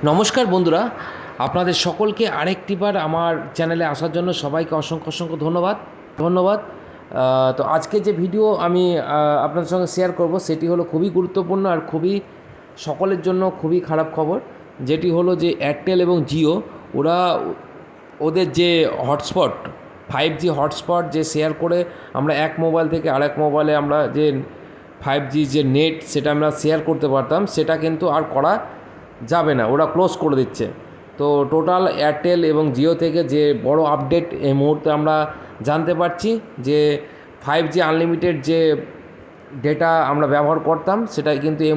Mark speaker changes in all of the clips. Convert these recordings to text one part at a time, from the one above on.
Speaker 1: নমস্কার বন্ধুরা, আপনাদের সকলকে আরেকটিবার আমার চ্যানেলে আসার জন্য সবাইকে অসংখ্য অসংখ্য ধন্যবাদ। ধন্যবাদ। তো আজকে যে ভিডিও আমি আপনাদের সঙ্গে শেয়ার করব সেটি হলো খুবই গুরুত্বপূর্ণ আর খুবই সকলের জন্য খুবই খারাপ খবর, যেটি হলো যে এয়ারটেল এবং জিও ওরা ওদের যে হটস্পট 5G হটস্পট যে শেয়ার করে আমরা এক মোবাইল থেকে আরেক মোবাইলে আমরা যে 5G যে নেট সেটা আমরা শেয়ার করতে পারতাম, সেটা কিন্তু আর করা যাবে না, ওরা ক্লোজ করে দিচ্ছে। তো টোটাল এয়ারটেল এবং জিও থেকে যে বড় আপডেট এই মুহূর্তে আমরা জানতে পারছি যে 5G আনলিমিটেড যে ডেটা আমরা ব্যবহার করতাম সেটা কিন্তু এই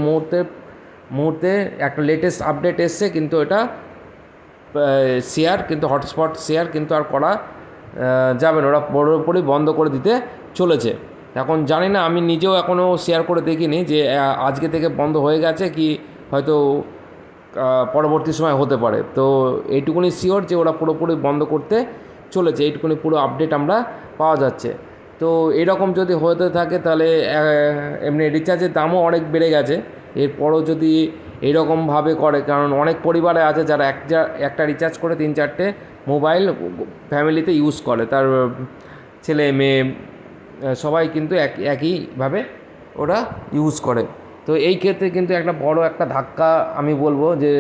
Speaker 1: মুহূর্তে একটা লেটেস্ট আপডেট এসছে, কিন্তু এটা শেয়ার কিন্তু হটস্পট শেয়ার কিন্তু আর করা যাবে না, ওরা পুরোপুরি বন্ধ করে দিতে চলেছে। এখন জানি না, আমি নিজেও এখনও শেয়ার করে দেখিনি যে আজকে থেকে বন্ধ হয়ে গেছে কি হয়তো পরবর্তী সময় হতে পারে। তো এইটুকুনি শিওর যে ওরা পুরোপুরি বন্ধ করতে চলেছে, এইটুকুনি পুরো আপডেট আমরা পাওয়া যাচ্ছে। তো এরকম যদি হতে থাকে তাহলে এমনি রিচার্জের দামও অনেক বেড়ে গেছে, এরপরও যদি এইরকমভাবে করে, কারণ অনেক পরিবারে আছে যারা একটা রিচার্জ করে 3-4টে মোবাইল ফ্যামিলিতে ইউজ করে, তার ছেলে মেয়ে সবাই কিন্তু একইভাবে ওরা ইউজ করে। তো এই ক্ষেত্রে কিন্তু একটা বড় একটা ধাক্কা আমি বলবো যে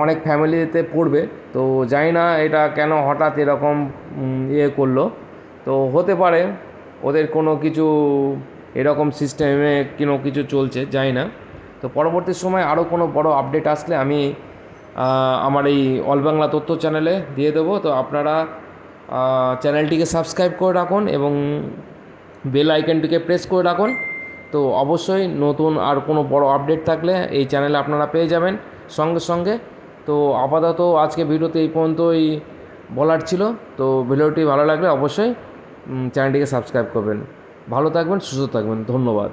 Speaker 1: অনেক ফ্যামিলিতে পড়বে। তো জানি না এটা কেন হঠাৎ এরকম করলো। তো হতে পারে ওদের কোনো কিছু এরকম সিস্টেমে কোনো কিছু চলছে, জানি না। তো পরবর্তী সময় আরও কোনো বড় আপডেট আসলে আমি আমার এই অল বাংলা তথ্য চ্যানেলে দিয়ে দেবো। তো আপনারা চ্যানেলটিকে সাবস্ক্রাইব করে রাখুন এবং বেল আইকনটিকে প্রেস করে রাখুন। তো অবশ্যই নতুন আর কোনো বড় আপডেট থাকলে এই চ্যানেলে আপনারা পেয়ে যাবেন সঙ্গে সঙ্গে। তো আপাতত আজকে ভিডিওতে এই পর্যন্তই বলার ছিল। তো ভিডিওটি ভালো লাগলে অবশ্যই চ্যানেলটিকে সাবস্ক্রাইব করবেন। ভালো থাকবেন, সুস্থ থাকবেন, ধন্যবাদ।